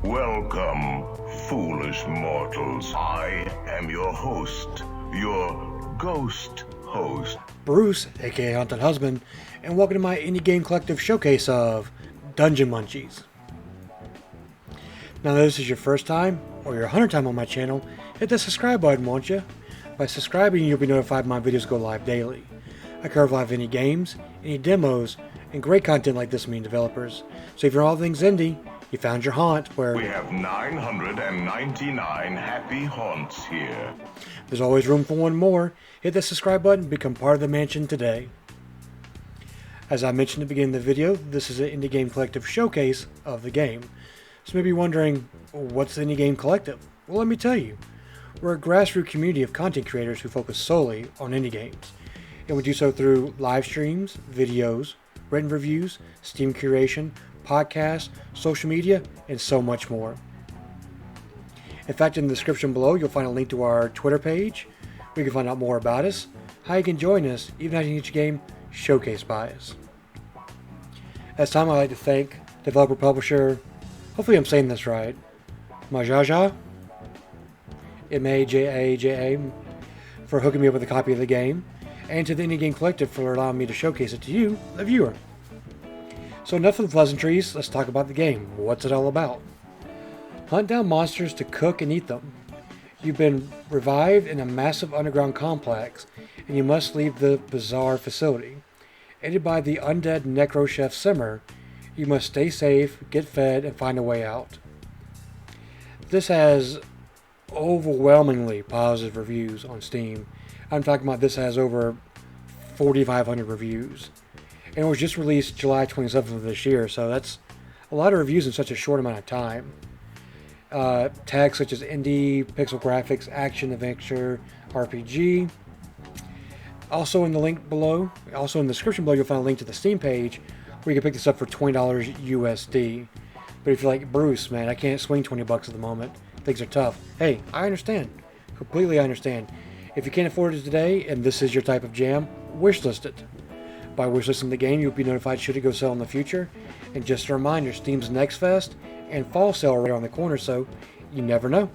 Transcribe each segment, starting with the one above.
Welcome, foolish mortals. I am your host, your ghost host, Bruce, aka Haunted Husband, and welcome to my Indie Game Collective showcase of Dungeon Munchies. Now, if this is your first time, or your 100th time on my channel, hit the subscribe button, won't you? By subscribing, you'll be notified when my videos go live daily. I cover live indie games, indie demos, and great content like this from indie developers. So if you're all things indie, you found your haunt where we have 999 happy haunts here. there's always room for one more. Hit the subscribe button and become part of the mansion today. As I mentioned at the beginning of the video, this is an Indie Game Collective showcase of the game. So maybe wondering, what's the Indie Game Collective? Well, let me tell you. We're a grassroots community of content creators who focus solely on indie games. And we do so through live streams, videos, written reviews, Steam curation, podcasts, social media, and so much more. In fact, in the description below, you'll find a link to our Twitter page, where you can find out more about us, how you can join us, even having each game showcased by us. At this time, I'd like to thank developer publisher, hopefully I'm saying this right, Majaja, M-A-J-A-J-A, for hooking me up with a copy of the game, and to the Indie Game Collective for allowing me to showcase it to you, the viewer. So enough of the pleasantries, let's talk about the game. What's it all about? Hunt down monsters to cook and eat them. You've been revived in a massive underground complex, and you must leave the bizarre facility. Aided by the undead Necro-Chef Simmer, you must stay safe, get fed, and find a way out. This has overwhelmingly positive reviews on Steam. I'm talking about this has over 4,500 reviews. And it was just released July 27th of this year, so that's a lot of reviews in such a short amount of time. Tags such as indie, pixel graphics, action, adventure, RPG. Also in the link below, also in the description below, you'll find a link to the Steam page where you can pick this up for $20 USD. But if you're like, Bruce, man, I can't swing 20 bucks at the moment. Things are tough. Hey, I understand. Completely understand. If you can't afford it today and this is your type of jam, wishlist it. By wishlisting the game, you'll be notified should it go sell in the future. And just a reminder, Steam's Next Fest and Fall Sale are right around the corner, so you never know.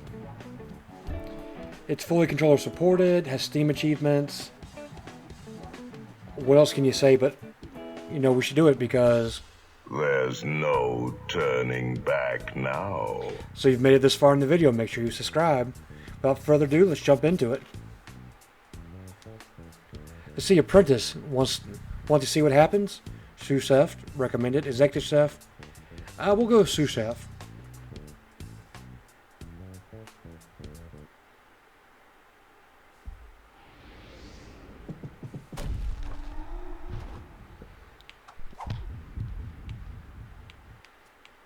It's fully controller supported, has Steam achievements. What else can you say but, we should do it because There's no turning back now. So you've made it this far in the video, make sure you subscribe. Without further ado, let's jump into it. Let's see, Apprentice want to see what happens? Sous chef, recommended. Executive chef, we'll go sous chef.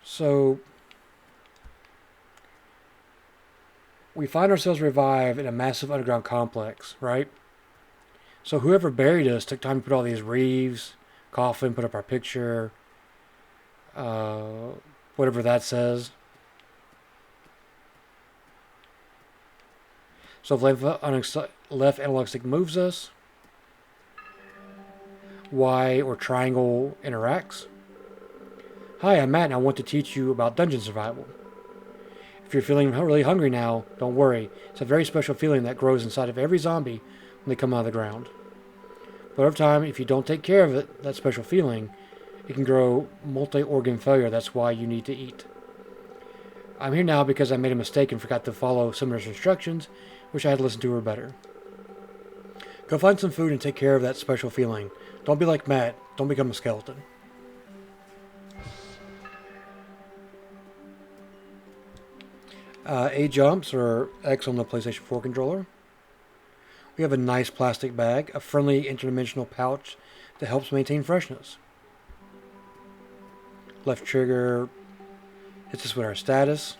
So we find ourselves revived in a massive underground complex, right? So whoever buried us took time to put all these reeves, coffin, put up our picture, whatever that says. So if left analog stick moves us, Y or triangle interacts. Hi, I'm Matt and I want to teach you about dungeon survival. If you're feeling really hungry now, don't worry. It's a very special feeling that grows inside of every zombie when they come out of the ground. But over time, if you don't take care of it, that special feeling, it can grow multi-organ failure. That's why you need to eat. I'm here now because I made a mistake and forgot to follow Simmer's instructions, which I had to listen to her better. Go find some food and take care of that special feeling. Don't be like Matt. Don't become a skeleton. A jumps or X on the PlayStation 4 controller. We have a nice plastic bag, a friendly interdimensional pouch that helps maintain freshness. Left trigger hits us with our status.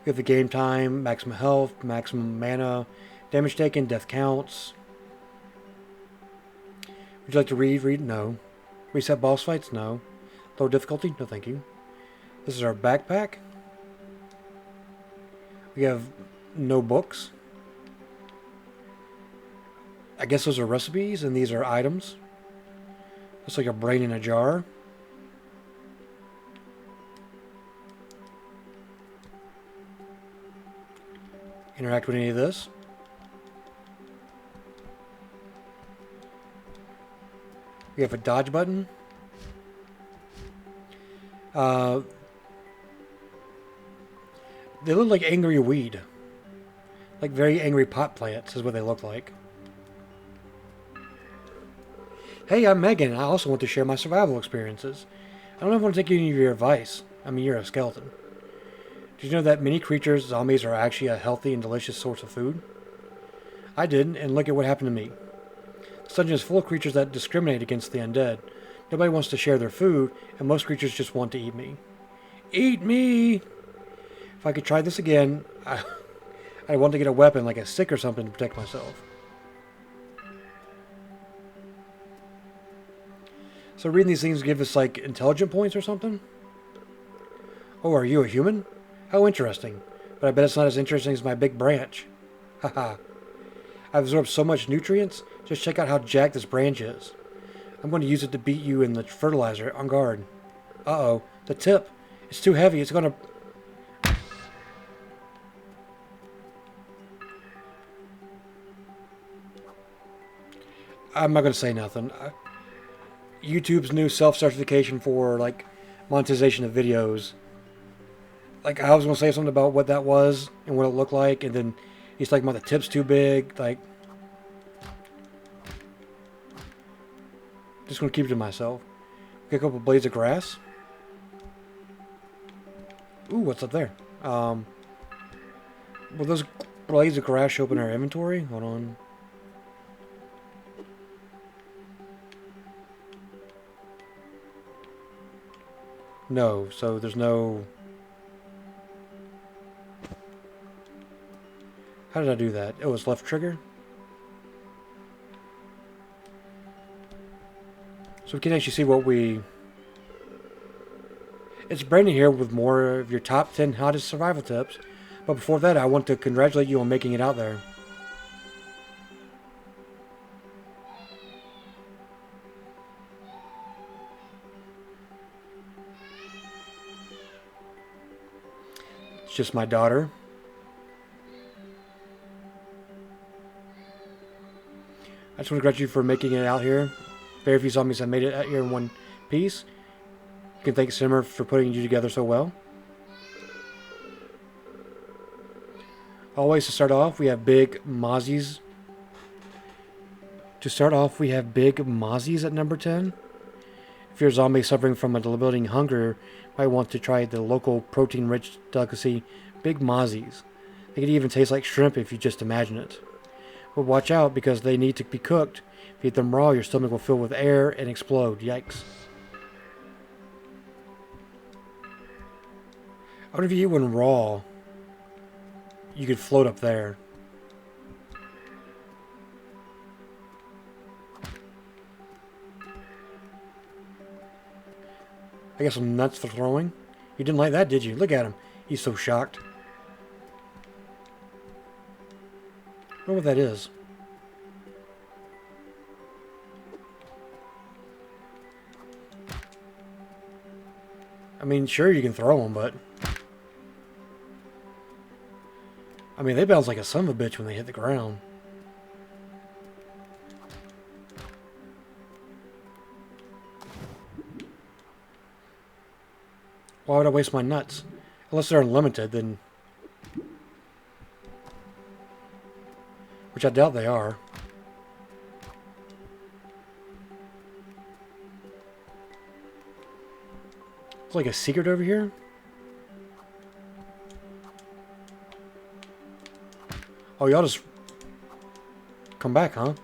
We have the game time, maximum health, maximum mana, damage taken, death counts. Would you like to read? No. Reset boss fights? No. Low difficulty? No thank you. This is our backpack. We have no books. I guess those are recipes and these are items. Looks like a brain in a jar. interact with any of this. We have a dodge button. They look like angry weed. Like very angry pot plants is what they look like. Hey, I'm Megan, and I also want to share my survival experiences. I don't know if I want to take any of your advice. I mean, you're a skeleton. Did you know that many creatures, zombies, are actually a healthy and delicious source of food? I didn't, and look at what happened to me. This dungeon is full of creatures that discriminate against the undead. Nobody wants to share their food, and most creatures just want to eat me. Eat me! If I could try this again, I want to get a weapon like a stick or something to protect myself. So reading these things give us like intelligent points or something? Oh, are you a human? How interesting. But I bet it's not as interesting as my big branch. Haha. I've absorbed so much nutrients. Just check out how jacked this branch is. I'm going to use it to beat you in the fertilizer. On guard. Uh-oh. The tip. It's too heavy. It's going to... I'm not going to say nothing. YouTube's new self-certification for, like, monetization of videos. Like, I was going to say something about what that was and what it looked like, and then he's talking about the tip's too big. Like, just going to keep it to myself. Pick up a blades of grass. Ooh, what's up there? Will those blades of grass show up in our inventory? Hold on. No, so there's no... How did I do that? It was left trigger? So we can actually see what we... It's Brandon here with more of your top 10 hottest survival tips. But before that, I want to congratulate you on making it out there. It's just my daughter. I just want to congratulate you for making it out here. Very few zombies have made it out here in one piece. You can thank Simmer for putting you together so well. Always to start off, we have big mozzies. To start off, we have big mozzies at number 10. If you're a zombie suffering from a debilitating hunger, you might want to try the local protein-rich delicacy, big mozzies. They can even taste like shrimp if you just imagine it. But watch out because they need to be cooked. If you eat them raw, your stomach will fill with air and explode. Yikes. I wonder if you eat one raw, you could float up there. I got some nuts for throwing. You didn't like that, did you? Look at him. He's so shocked. I wonder what that is. I mean, sure, you can throw them, but... I mean, they bounce like a son of a bitch when they hit the ground. Why would I waste my nuts? Unless they're unlimited, then... Which I doubt they are. It's like a secret over here. Oh, y'all just come back, huh?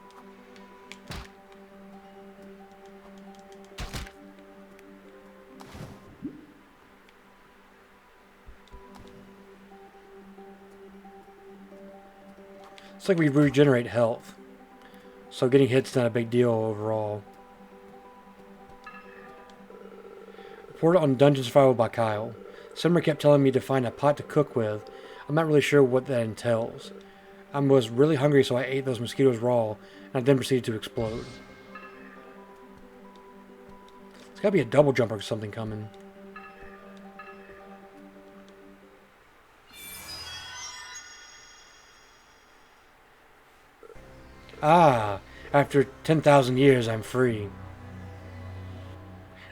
It's like we regenerate health. So getting hit's not a big deal overall. Report on Dungeon Survival by Kyle. Simmer kept telling me to find a pot to cook with. I'm not really sure what that entails. I was really hungry, so I ate those mosquitoes raw, and I then proceeded to explode. There's gotta be a double jump or something coming. Ah, after 10,000 years, I'm free.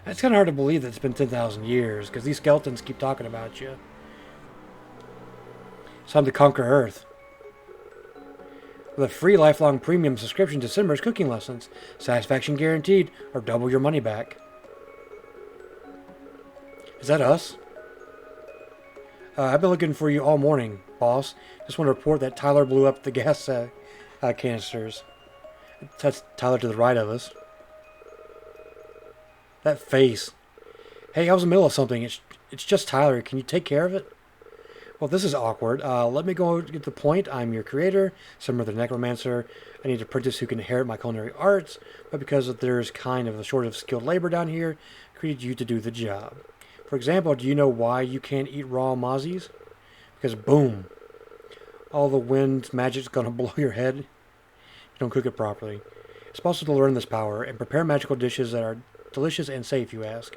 It's kind of hard to believe that it's been 10,000 years, because these skeletons keep talking about you. It's time to conquer Earth. With a free lifelong premium subscription to Simmer's cooking lessons, satisfaction guaranteed, or double your money back. Is that us? I've been looking for you all morning, boss. Just want to report that Tyler blew up the gas canisters. That's Tyler to the right of us. That face. Hey, I was in the middle of something. It's just Tyler. Can you take care of it? Well, this is awkward. Let me go get the point. I'm your creator, Simmer the Necromancer. I need an apprentice who can inherit my culinary arts, but because there's kind of a shortage of skilled labor down here, I created you to do the job. For example, do you know why you can't eat raw mozzies? Because boom, all the wind magic's gonna blow your head. You don't cook it properly. It's possible to learn this power and prepare magical dishes that are delicious and safe, you ask.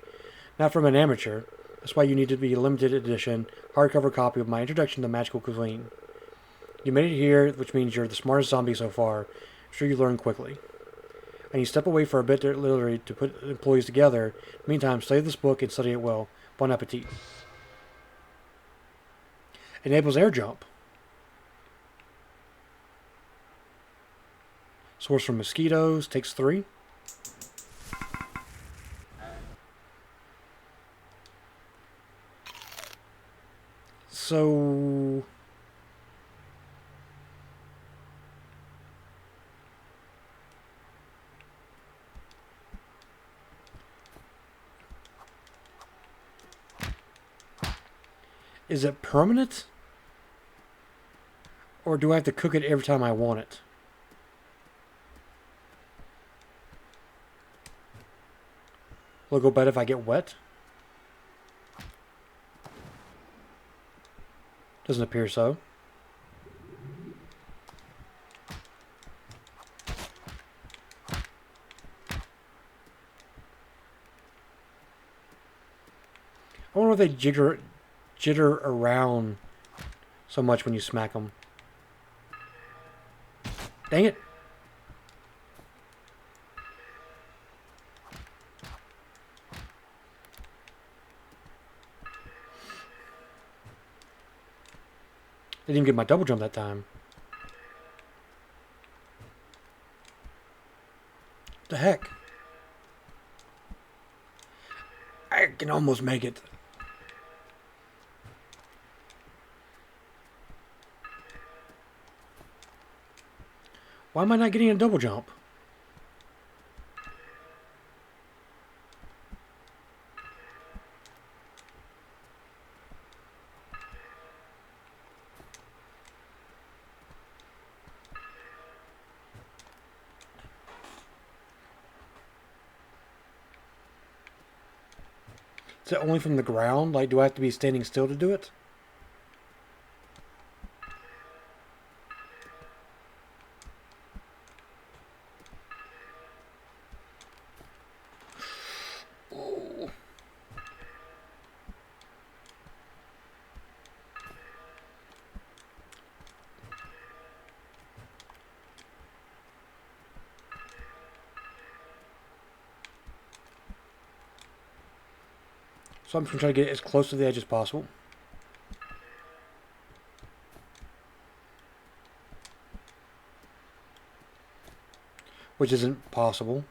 Not from an amateur. That's why you need to be a limited edition, hardcover copy of my introduction to magical cuisine. You made it here, which means you're the smartest zombie so far. I'm sure you learn quickly. And you step away for a bit literally to put employees together. Meantime, study this book and study it well. Bon appetit. Enables air jump. Source from mosquitoes. Takes 3. So... is it permanent? Or do I have to cook it every time I want it? Will it go bad if I get wet? Doesn't appear so. I wonder if they jitter around so much when you smack them. Dang it. Didn't even get my double jump that time. What the heck? I can almost make it. Why am I not getting a double jump? Is it only from the ground? Like, do I have to be standing still to do it? So I'm just going to try to get as close to the edge as possible. Which isn't possible.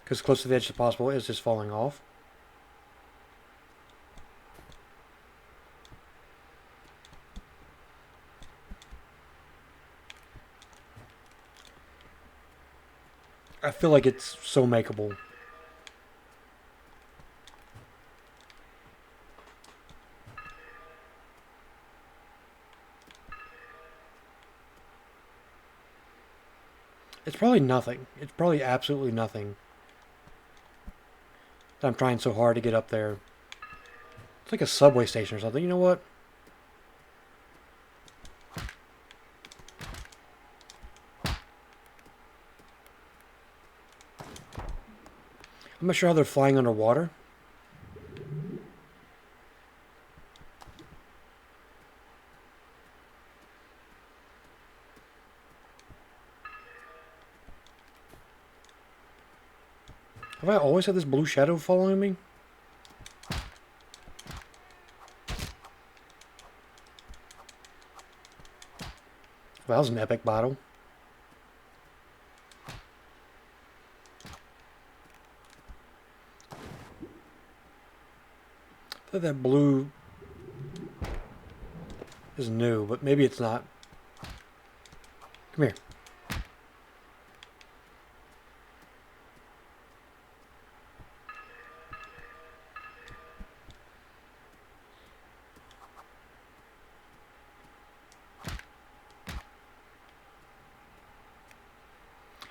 Because close to the edge as possible is just falling off. I feel like it's so makeable. It's probably nothing. It's probably absolutely nothing. I'm trying so hard to get up there. It's like a subway station or something. You know what? I'm not sure how they're flying underwater. Have I always had this blue shadow following me? Well, that was an epic battle. I thought that blue is new, but maybe it's not. Come here.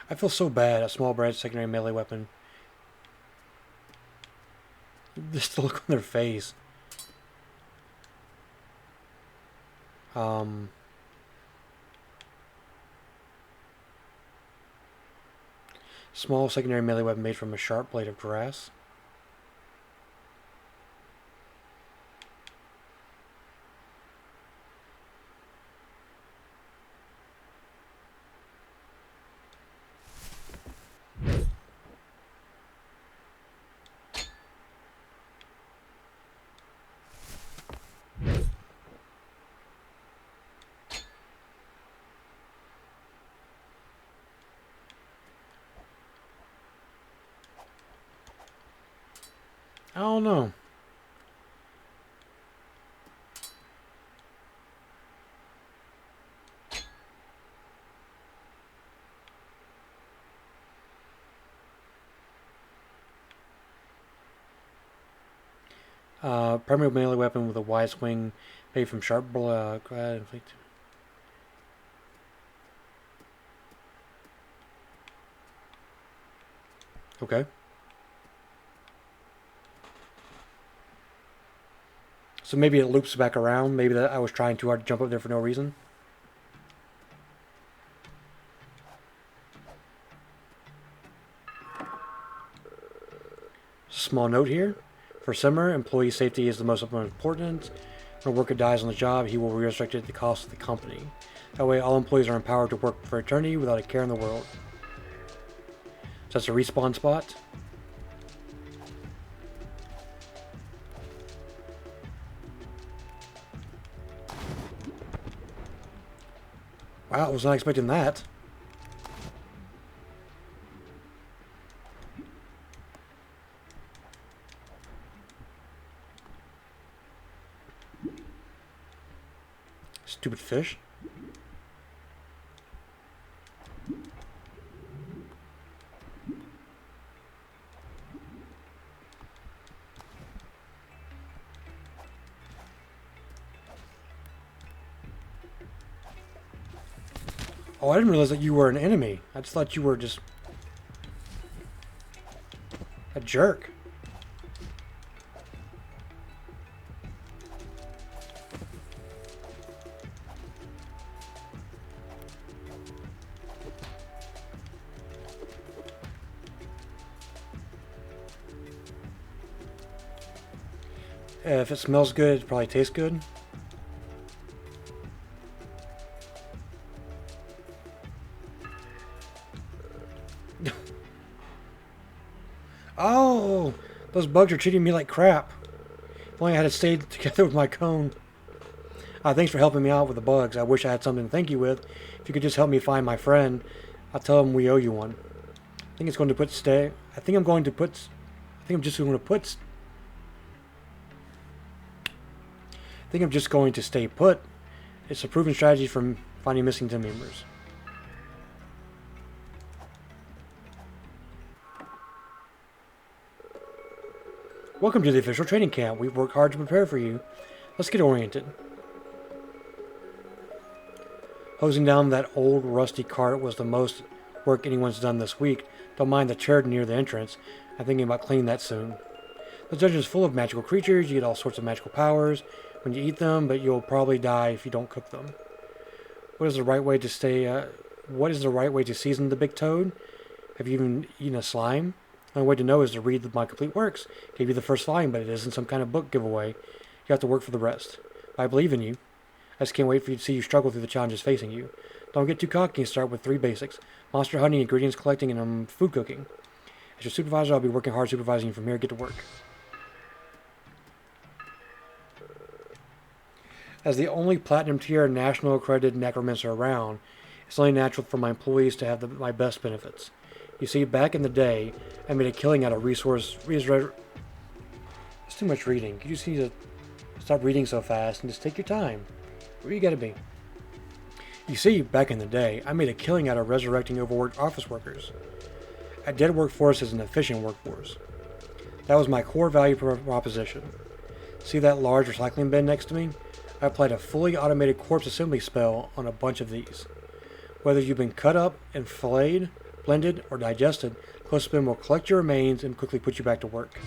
I feel so bad. A small branch secondary melee weapon. Just the look on their face. Small secondary melee weapon made from a sharp blade of grass. I don't know. Primary melee weapon with a wide swing made from sharp blood. Okay. So maybe it loops back around. Maybe that I was trying too hard to jump up there for no reason. Small note here. For Simmer, employee safety is the most important. When a worker dies on the job, he will be restricted at the cost of the company. That way, all employees are empowered to work for eternity without a care in the world. So that's a respawn spot. Wow, I was not expecting that. Stupid fish. Oh, I didn't realize that you were an enemy. I just thought you were just a jerk. If it smells good, it probably tastes good. Oh, those bugs are treating me like crap. If only I had stayed together with my cone. Thanks for helping me out with the bugs. I wish I had something to thank you with. If you could just help me find my friend, I'll tell him we owe you one. I think it's going to put stay. I think I'm going to put. I think I'm just going to put. I think I'm just going to stay put. It's a proven strategy for finding missing team members. Welcome to the official training camp. We've worked hard to prepare for you. Let's get oriented. Hosing down that old rusty cart was the most work anyone's done this week. Don't mind the turd near the entrance. I'm thinking about cleaning that soon. The dungeon is full of magical creatures. You get all sorts of magical powers when you eat them, but you'll probably die if you don't cook them. What is the right way to season the big toad? Have you even eaten a slime? The only way to know is to read my complete works. Gave you the first line, but it isn't some kind of book giveaway. You have to work for the rest. I believe in you. I just can't wait for you to see you struggle through the challenges facing you. Don't get too cocky and start with 3 basics. Monster hunting, ingredients collecting, and food cooking. As your supervisor, I'll be working hard supervising you from here. Get to work. As the only platinum tier national accredited necromancer around, it's only natural for my employees to have my best benefits. You see, back in the day, I made a killing out of resource. It's too much reading. You just need to stop reading so fast and just take your time. Where you gotta be. You see, back in the day, I made a killing out of resurrecting overworked office workers. A dead workforce is an efficient workforce. That was my core value proposition. See that large recycling bin next to me? I applied a fully automated corpse assembly spell on a bunch of these. Whether you've been cut up and filleted, blended, or digested, Close Bin will collect your remains and quickly put you back to work.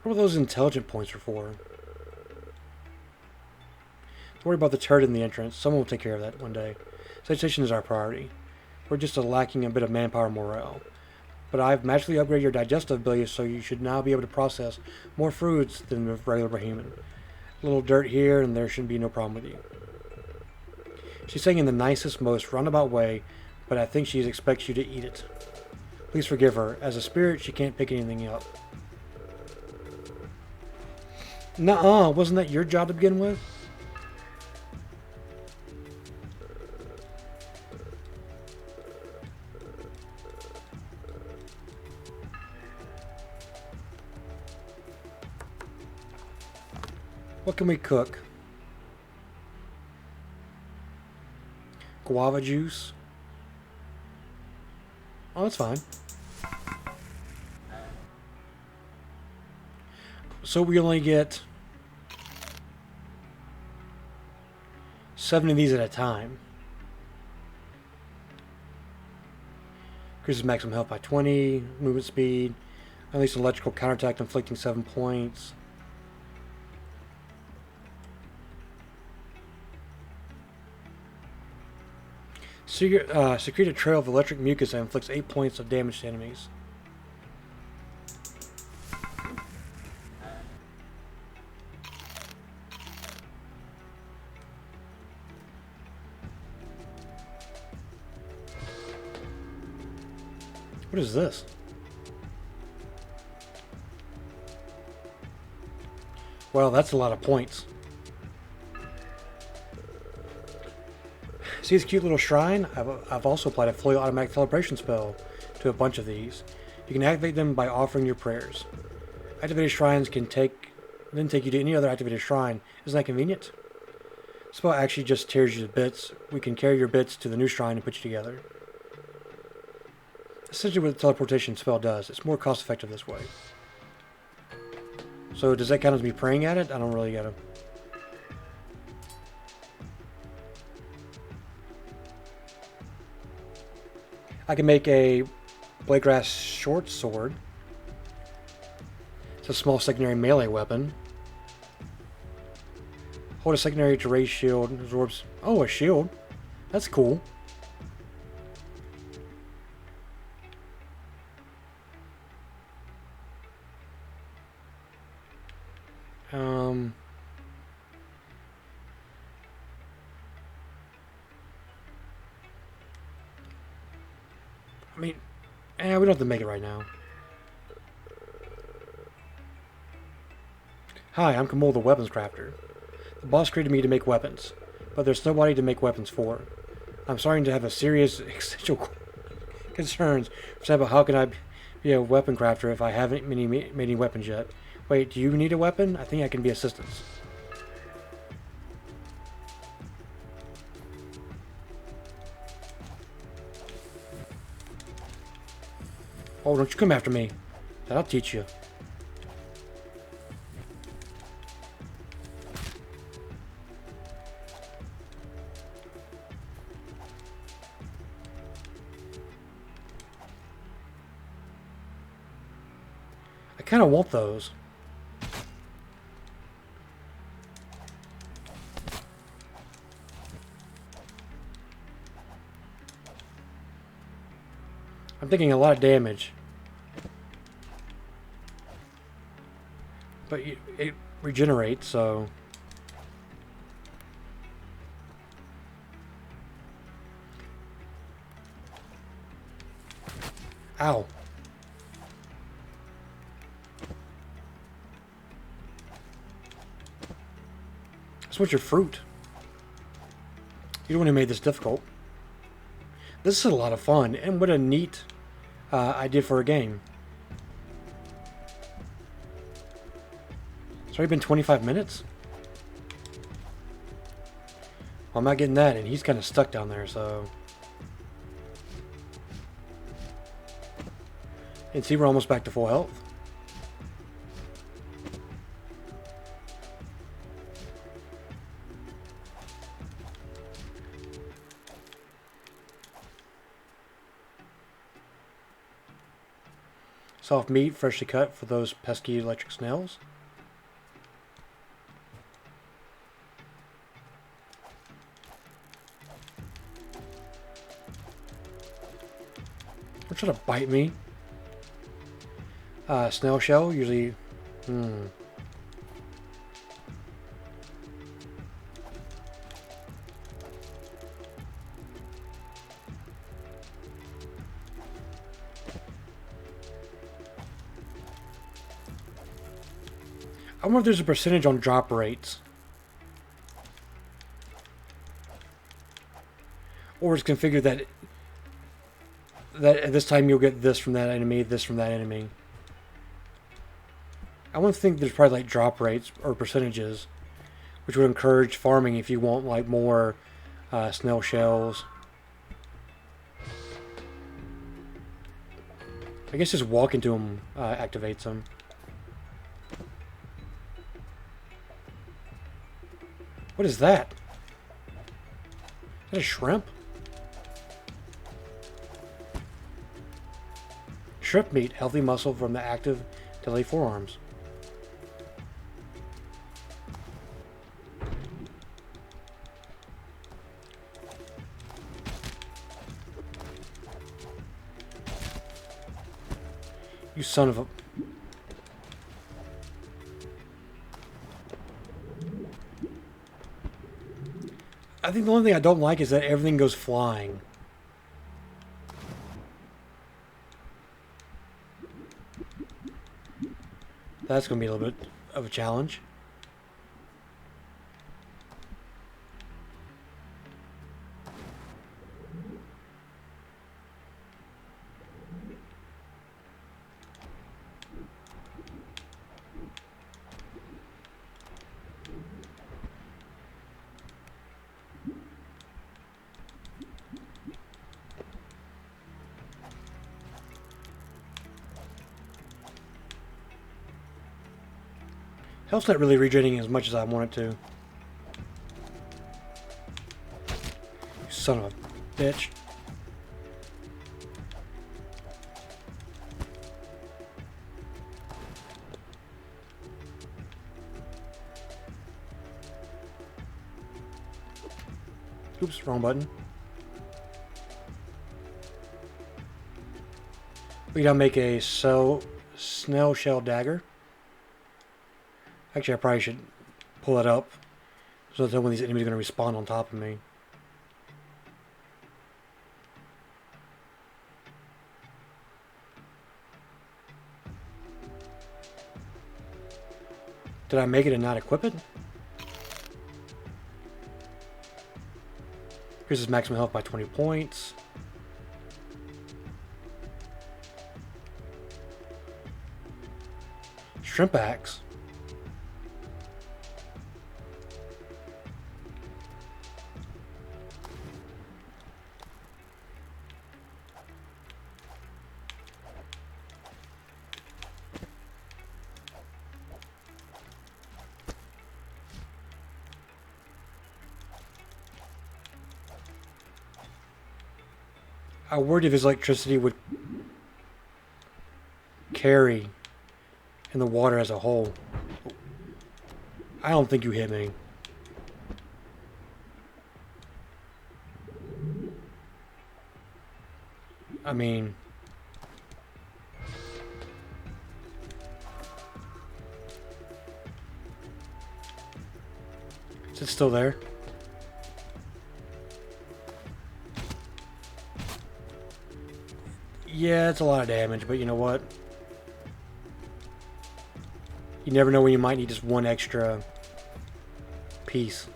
What were those intelligent points are for? Don't worry about the turd in the entrance. Someone will take care of that one day. Sanitation is our priority. We're just lacking a bit of manpower morale. But I've magically upgraded your digestive ability, so you should now be able to process more fruits than the regular human. A little dirt here, and there shouldn't be no problem with you. She's saying in the nicest, most roundabout way, but I think she expects you to eat it. Please forgive her. As a spirit, she can't pick anything up. Nuh-uh, wasn't that your job to begin with? What can we cook? Guava juice. Oh, that's fine. So we only get 7 of these at a time. Increases maximum health by 20, movement speed, unleash electrical counterattack inflicting 7 points. Secrete a trail of electric mucus that inflicts 8 points of damage to enemies. What is this? Well, that's a lot of points. See this cute little shrine? I've also applied a fully automatic celebration spell to a bunch of these. You can activate them by offering your prayers. Activated shrines can then take you to any other activated shrine. Isn't that convenient? The spell actually just tears you to bits. We can carry your bits to the new shrine and put you together. Essentially what the teleportation spell does. It's more cost effective this way. So does that count as me praying at it? I don't really get it. I can make a blade grass short sword. It's a small secondary melee weapon. Hold a secondary to raise shield. Absorbs. Oh, a shield. That's cool. I mean, we don't have to make it right now. Hi, I'm Kamal the Weapons Crafter. The boss created me to make weapons, but there's nobody to make weapons for. I'm starting to have a serious existential concerns. For example, how can I be a weapon crafter if I haven't made any weapons yet? Wait, do you need a weapon? I think I can be assistance. Oh, don't you come after me. That'll teach you. I kind of want those. I'm thinking a lot of damage. But it regenerates, so... Ow. Switch your fruit. You don't want to make this difficult. This is a lot of fun, and what a neat idea for a game. It's already been 25 minutes? Well, I'm not getting that, and he's kind of stuck down there, so... And see, we're almost back to full health. Soft meat, freshly cut for those pesky electric snails. They're trying to bite me. Snail shell, usually... I wonder if there's a percentage on drop rates. Or it's configured that at this time you'll get this from that enemy, this from that enemy. I want to think there's probably like drop rates or percentages, which would encourage farming if you want like more snail shells. I guess just walking to them activates them. What is that? Is that a shrimp? Shrimp meat, healthy muscle from the active delayed forearms. You son of a... I think the only thing I don't like is that everything goes flying. That's going to be a little bit of a challenge. Health's not really regenerating as much as I want it to. You son of a bitch. Oops, wrong button. We gotta make a snail shell dagger. Actually, I probably should pull it up so that when these enemies are going to respawn on top of me. Did I make it and not equip it? Increases maximum health by 20 points. Shrimp axe. I worried if his electricity would carry in the water as a whole. I don't think you hit me. I mean... Is it still there? Yeah, it's a lot of damage, but you know what? You never know when you might need just one extra piece.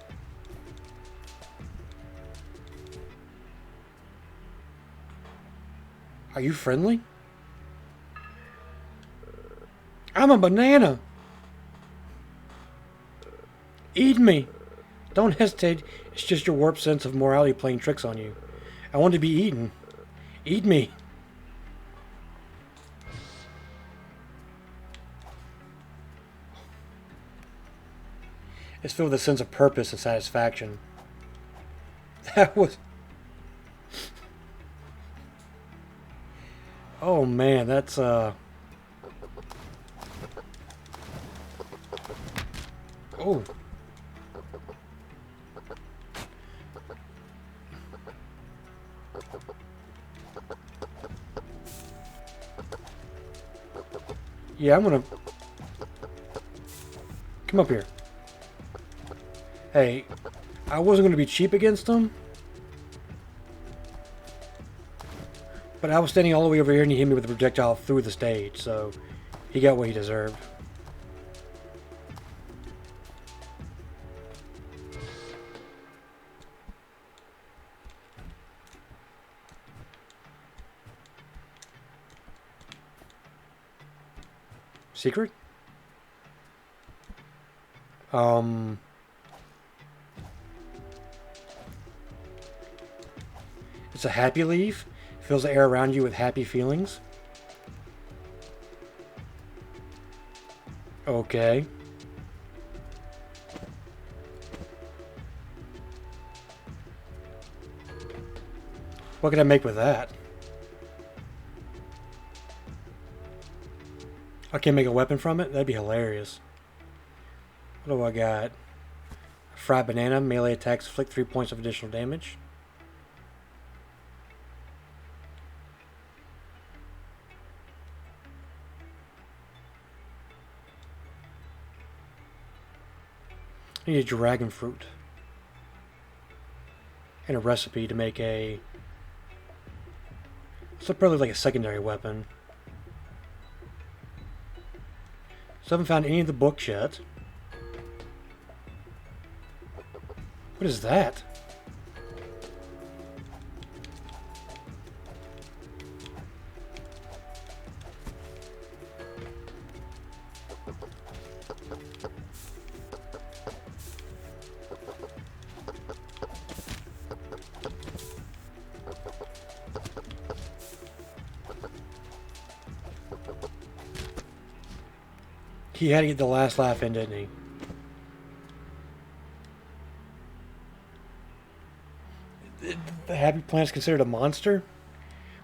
Are you friendly? I'm a banana! Eat me! Don't hesitate, it's just your warped sense of morality playing tricks on you. I want to be eaten. Eat me! It's filled with a sense of purpose and satisfaction. That was... Oh man, that's Oh. Yeah, I'm gonna... Come up here. Hey, I wasn't gonna be cheap against him. But I was standing all the way over here and he hit me with a projectile through the stage, so he got what he deserved. Secret? It's a happy leaf. Fills the air around you with happy feelings. Okay. What can I make with that? I can't make a weapon from it? That'd be hilarious. What do I got? Fried banana. Melee attacks inflict 3 points of additional damage. I need a dragon fruit. And a recipe to make a... So probably like a secondary weapon. So I haven't found any of the books yet. What is that? He had to get the last laugh in, didn't he? The happy plant's considered a monster?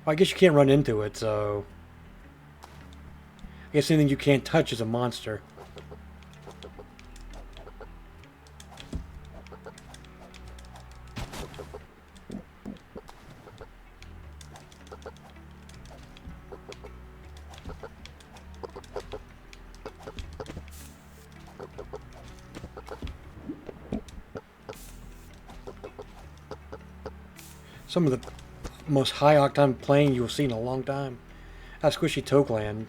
Well, I guess you can't run into it, so... I guess anything you can't touch is a monster. Some of the most high-octane playing you'll see in a long time. That squishy Tokeland.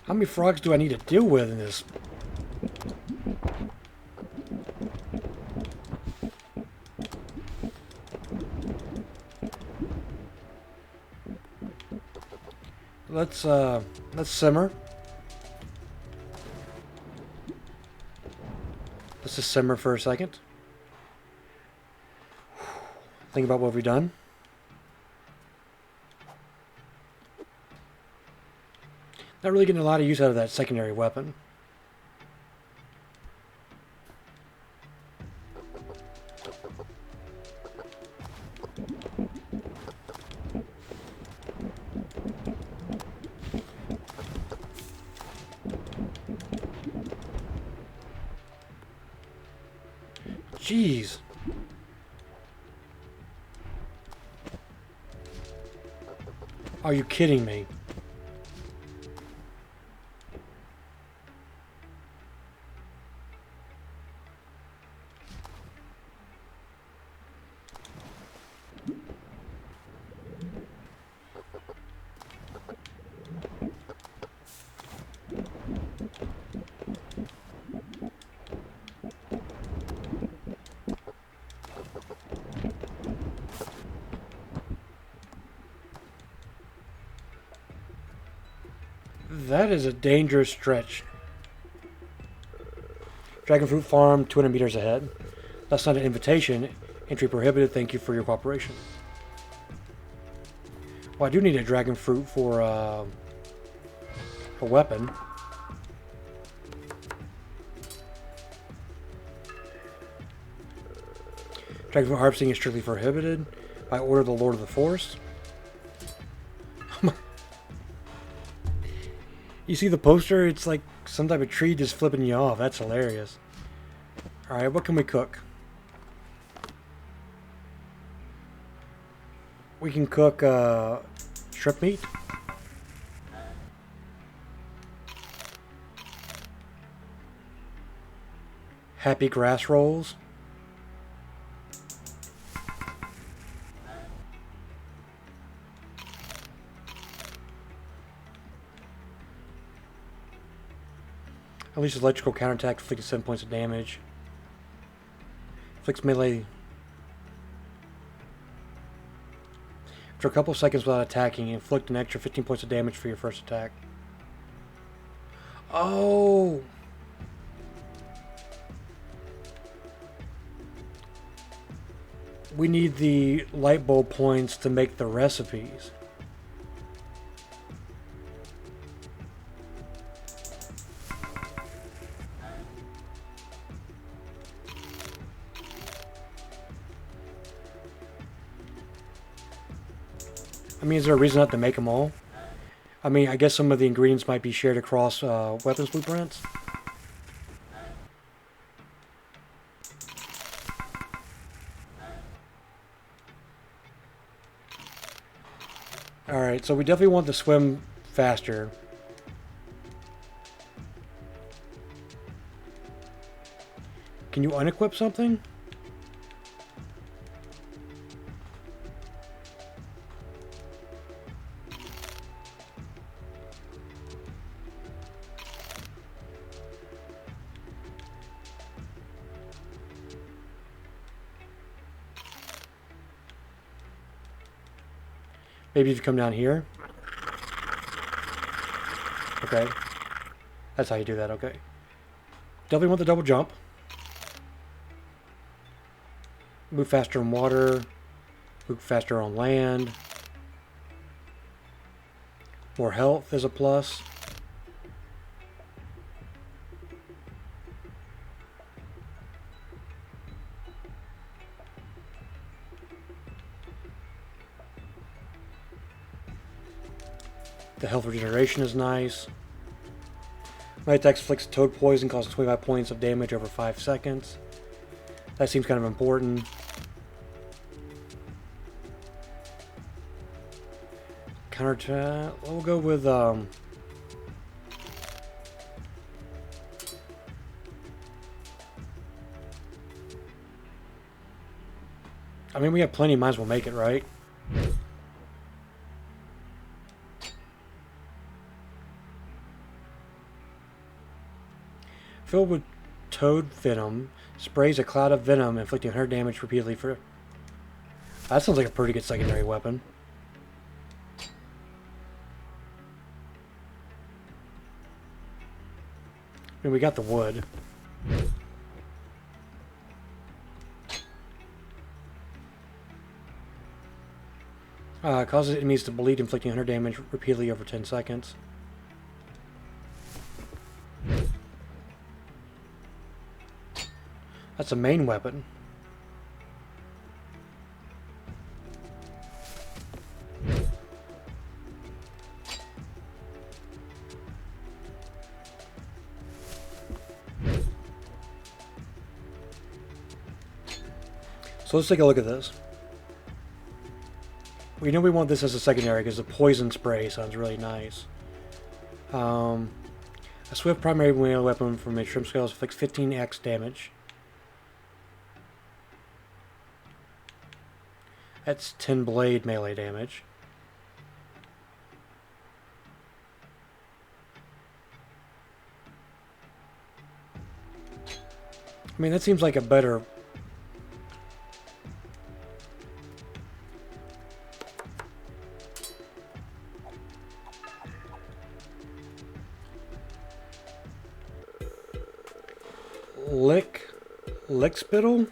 How many frogs do I need to deal with in this? Let's simmer. Let's just simmer for a second. Think about what we've done. Not really getting a lot of use out of that secondary weapon. Jeez. Are you kidding me? That is a dangerous stretch. Dragon Fruit Farm, 200 meters ahead. That's not an invitation. Entry prohibited. Thank you for your cooperation. Well, I do need a dragon fruit for a weapon. Dragon fruit harvesting is strictly prohibited by order of the Lord of the Forest. You see the poster? It's like some type of tree just flipping you off. That's hilarious. Alright, what can we cook? We can cook shrimp meat. Happy grass rolls. Unleashes electrical counterattack, inflicting 7 points of damage. Inflicts melee. After a couple seconds without attacking, inflict an extra 15 points of damage for your first attack. Oh! We need the light bulb points to make the recipes. I mean, is there a reason not to make them all? I mean, I guess some of the ingredients might be shared across weapons blueprints. Alright, so we definitely want to swim faster. Can you unequip something? Maybe if you come down here. Okay. That's how you do that, okay. Definitely want the double jump. Move faster in water. Move faster on land. More health is a plus. The health regeneration is nice. My attack inflicts toad poison, causes 25 points of damage over 5 seconds. That seems kind of important. Counter attack. We'll go with I mean, we have plenty. Might as well make it, right? Filled with toad venom, sprays a cloud of venom, inflicting 100 damage repeatedly for... That sounds like a pretty good secondary weapon. I mean, we got the wood. Causes enemies to bleed, inflicting 100 damage repeatedly over 10 seconds. That's a main weapon. So let's take a look at this. We know we want this as a secondary because the poison spray sounds really nice. A swift primary melee weapon from a shrimp scales inflicts 15x damage. That's 10 blade melee damage. I mean, that seems like a better... Lickspittle?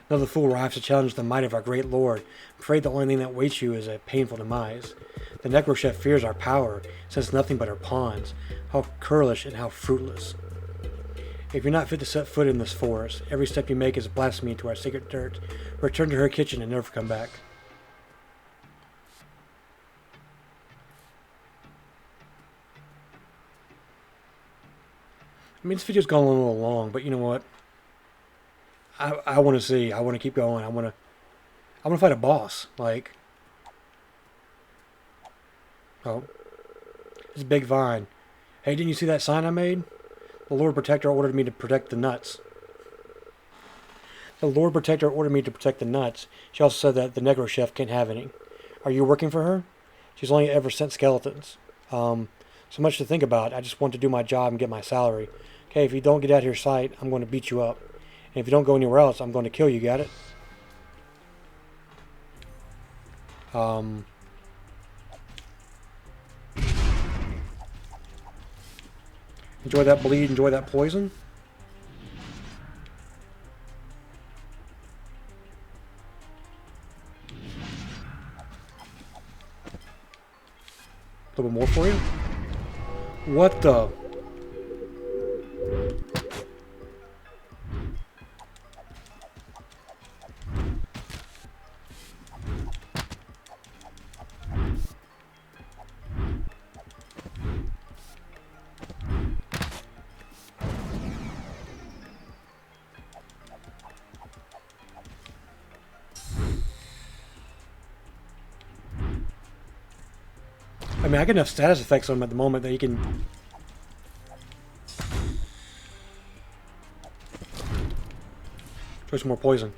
Another fool arrives to challenge the might of our great lord. I'm afraid the only thing that waits you is a painful demise. The Necro-Chef fears our power, since nothing but our pawns. How churlish and how fruitless. If you're not fit to set foot in this forest, every step you make is blasphemy into our sacred dirt. Return to her kitchen and never come back. I mean, this video's gone a little long, but you know what? I want to see. I want to keep going. I want to fight a boss. Like, oh, this big vine. Hey, didn't you see that sign I made? The Lord Protector ordered me to protect the nuts. The Lord Protector ordered me to protect the nuts. She also said that the Necro-Chef can't have any. Are you working for her? She's only ever sent skeletons. So much to think about. I just want to do my job and get my salary. Okay, if you don't get out of your sight, I'm going to beat you up. And if you don't go anywhere else, I'm going to kill you, got it? Enjoy that bleed, enjoy that poison. A little bit more for you. What the? I mean, I get enough status effects on him at the moment that he can... Try some more poison.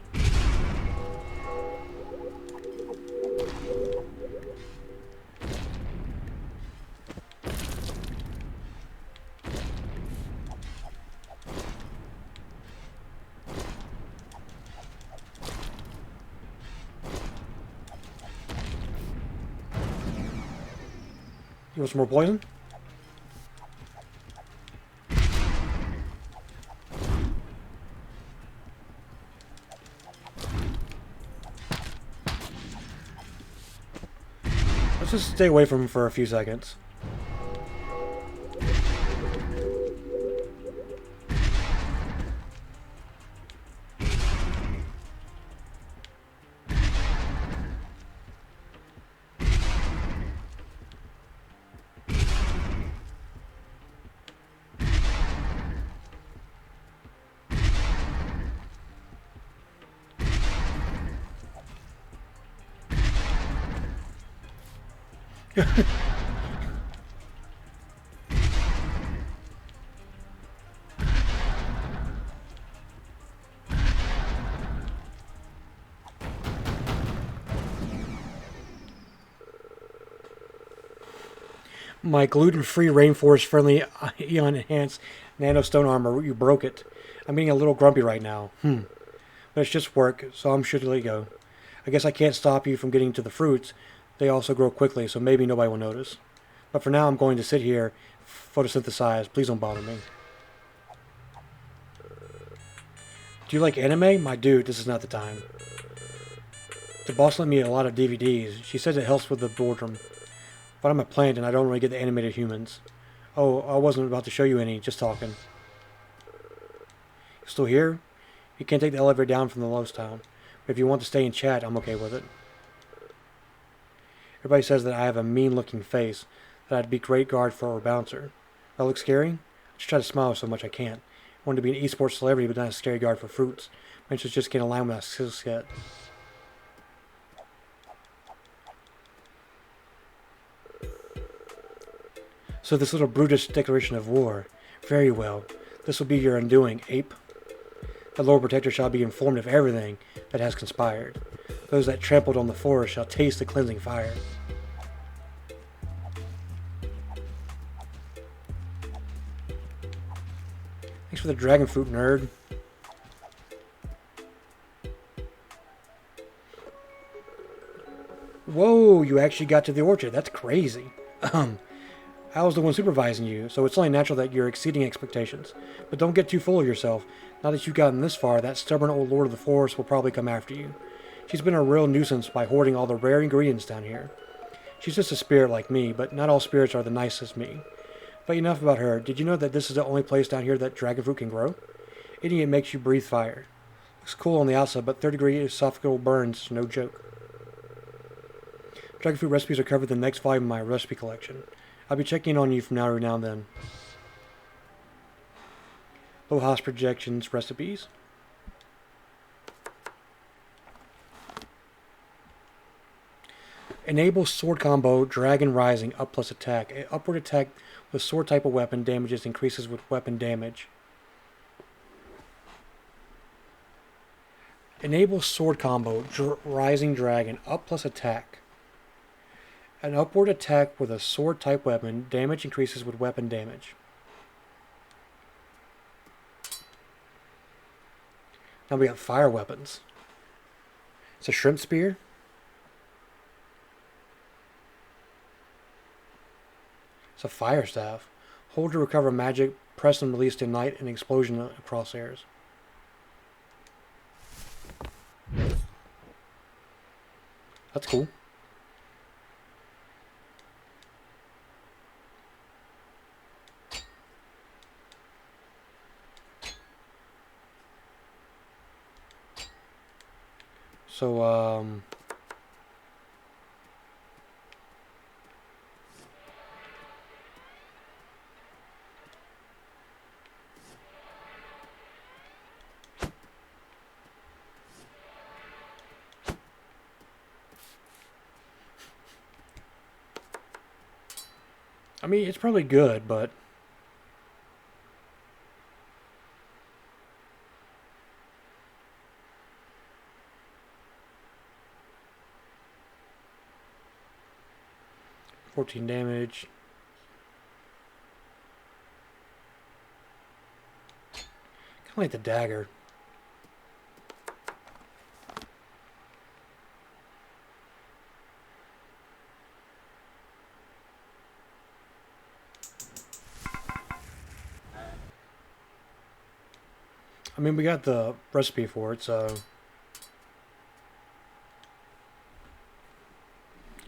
You want some more poison? Let's just stay away from him for a few seconds. My gluten-free rainforest-friendly Eon-enhanced nano stone armor, you broke it. I'm getting a little grumpy right now. But it's just work, so I'm sure to let you go. I guess I can't stop you from getting to the fruits. They also grow quickly, so maybe nobody will notice. But for now, I'm going to sit here, photosynthesize. Please don't bother me. Do you like anime? My dude, this is not the time. The boss lent me a lot of DVDs. She says it helps with the boredom. But I'm a plant and I don't really get the animated humans. Oh, I wasn't about to show you any, just talking. You still here? You can't take the elevator down from the Lowe's town. But if you want to stay and chat, I'm okay with it. Everybody says that I have a mean-looking face, that I'd be great guard for a bouncer. That looks scary? I just try to smile so much I can't. I want to be an esports celebrity, but not a scary guard for fruits. My interests just can't align with my skill set. So this little brutish declaration of war. Very well. This will be your undoing, ape. The Lord Protector shall be informed of everything that has conspired. Those that trampled on the forest shall taste the cleansing fire. Thanks for the dragon fruit, nerd. Whoa, you actually got to the orchard. That's crazy. I was the one supervising you, so it's only natural that you're exceeding expectations. But don't get too full of yourself. Now that you've gotten this far, that stubborn old lord of the forest will probably come after you. She's been a real nuisance by hoarding all the rare ingredients down here. She's just a spirit like me, but not all spirits are the nicest as me. But enough about her. Did you know that this is the only place down here that dragon fruit can grow? Eating it makes you breathe fire. Looks cool on the outside, but 30-degree esophageal burns is no joke. Dragon fruit recipes are covered in the next volume of my recipe collection. I'll be checking on you from now and then. Low house projections recipes. Enable sword combo Dragon Rising up plus attack. An upward attack with sword type of weapon damages increases with weapon damage. Enable sword combo Rising Dragon up plus attack. An upward attack with a sword type weapon damage increases with weapon damage. Now we got fire weapons. It's a shrimp spear. It's a fire staff. Hold to recover magic. Press and release to ignite an explosion of crosshairs. That's cool. So, I mean, it's probably good, but $14 damage. Kind of like the dagger. I mean, we got the recipe for it, so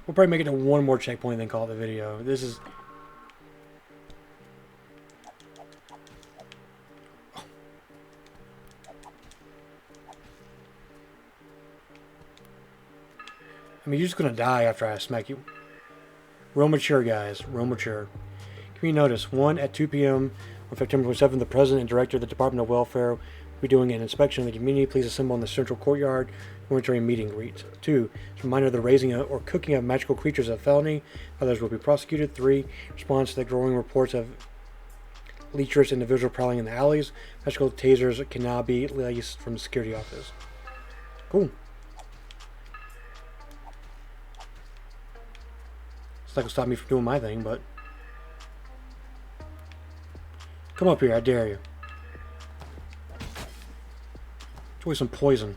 we'll probably make it to one more checkpoint and then call it the video. This is... I mean, you're just gonna die after I smack you. Real mature, guys. Real mature. Community notice. 1 at 2 p.m. on September 27th, the President and Director of the Department of Welfare will be doing an inspection of the community. Please assemble in the central courtyard during meet and greet. 2. It's a reminder the raising or cooking of magical creatures is a felony. Others will be prosecuted. 3. Response to the growing reports of leechers individual prowling in the alleys. Magical tasers can now be released from the security office. Cool. It's not gonna stop me from doing my thing, but come up here, I dare you. Enjoy some poison.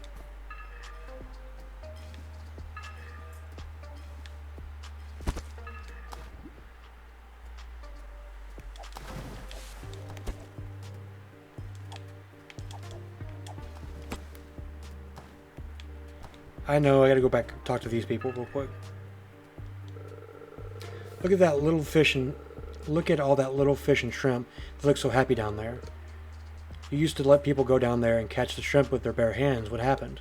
I know, I gotta go back and talk to these people real quick. Look at that little fish and look at all that little fish and shrimp. They look so happy down there. You used to let people go down there and catch the shrimp with their bare hands. What happened?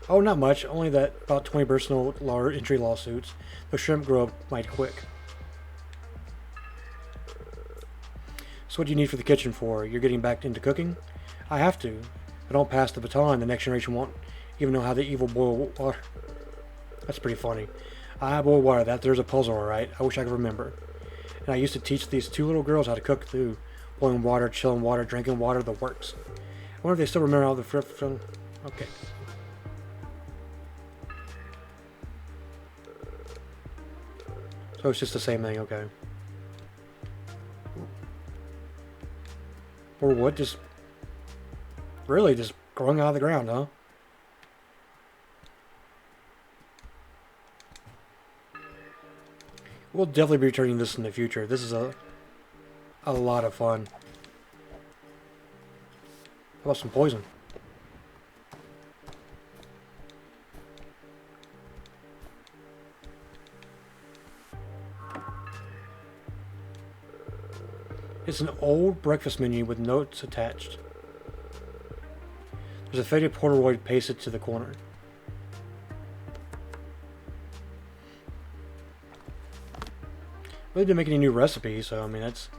Oh, not much. Only that about 20 personal injury lawsuits. The shrimp grow up mighty quick. So what do you need for the kitchen for? You're getting back into cooking? I have to. If I don't pass the baton, the next generation won't even know how the evil boil water. That's pretty funny. I boil water. There's a puzzle, alright. I wish I could remember. And I used to teach these 2 little girls how to cook too. Boiling water, chilling water, drinking water, the works. I wonder if they still remember all the from. Okay. So it's just the same thing, okay. Or what? Just really just growing out of the ground, huh? We'll definitely be returning this in the future. This is a lot of fun. How about some poison? It's an old breakfast menu with notes attached. There's a faded Polaroid pasted to the corner. Really didn't make any new recipes, so I mean that's...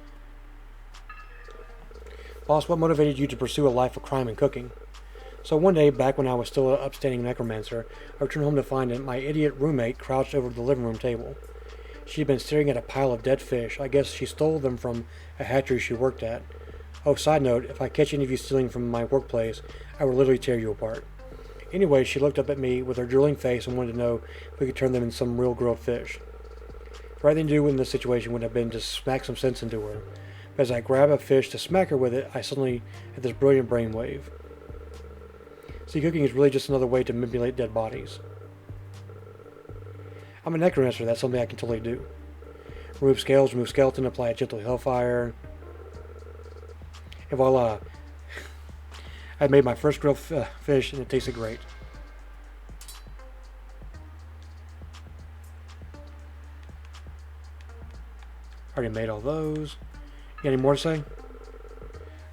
Boss, what motivated you to pursue a life of crime and cooking? So one day, back when I was still an upstanding necromancer, I returned home to find my idiot roommate crouched over the living room table. She had been staring at a pile of dead fish. I guess she stole them from a hatchery she worked at. Oh, side note, if I catch any of you stealing from my workplace, I will literally tear you apart. Anyway, she looked up at me with her drooling face and wanted to know if we could turn them into some real grilled fish. The right thing to do in this situation would have been to smack some sense into her. But as I grab a fish to smack her with it, I suddenly had this brilliant brainwave. See, cooking is really just another way to manipulate dead bodies. I'm a necromancer, that's something I can totally do. Remove scales, remove skeleton, apply a gentle hellfire. And voila. I made my first grilled fish and it tasted great. Already made all those. You got any more to say?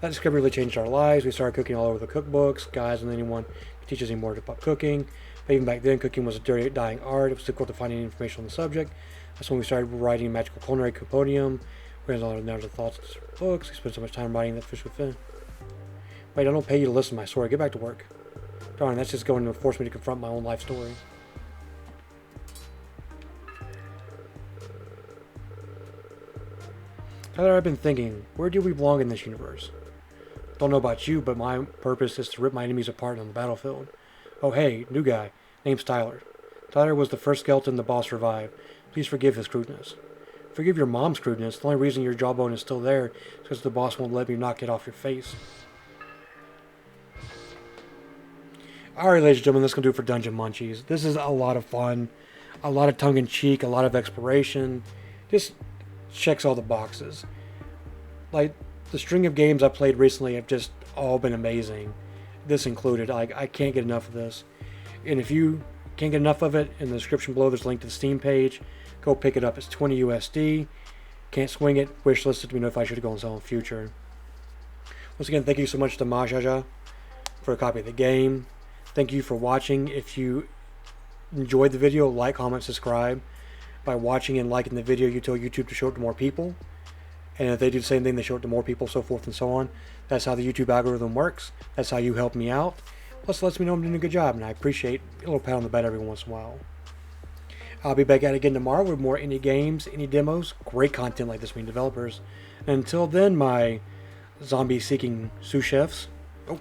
That discovery really changed our lives. We started cooking all over the cookbooks. Guys, and anyone could teach us any more about cooking. But even back then, cooking was a dirty, dying art. It was difficult to find any information on the subject. That's when we started writing Magical Culinary Compendium. We had all our thoughts in books. We spent so much time writing that fish would fit. Wait, I don't pay you to listen to my story. Get back to work. Darn, that's just going to force me to confront my own life story. Tyler, I've been thinking, where do we belong in this universe? Don't know about you, but my purpose is to rip my enemies apart on the battlefield. Oh hey, new guy. Name's Tyler. Tyler was the first skeleton the boss revived. Please forgive his crudeness. Forgive your mom's crudeness. The only reason your jawbone is still there is because the boss won't let me knock it off your face. Alright, ladies and gentlemen, that's going to do it for Dungeon Munchies. This is a lot of fun. A lot of tongue-in-cheek, a lot of exploration. Just checks all the boxes. Like, the string of games I played recently have just all been amazing. This included. I can't get enough of this. And if you can't get enough of it, in the description below there's a link to the Steam page. Go pick it up. It's $20 USD. Can't swing it. Wish listed to be notified should it go on sale in the future. Once again, thank you so much to Majaja for a copy of the game. Thank you for watching. If you enjoyed the video, like, comment, subscribe. By watching and liking the video, you tell YouTube to show it to more people. And if they do the same thing, they show it to more people, so forth and so on. That's how the YouTube algorithm works. That's how you help me out. Plus, it lets me know I'm doing a good job, and I appreciate a little pat on the back every once in a while. I'll be back at it again tomorrow with more indie games, indie demos, great content like this from developers. And until then, my zombie-seeking sous chefs. Oh.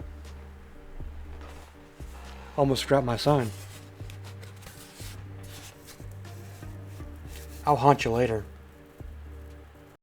Almost scrapped my sign. I'll haunt you later.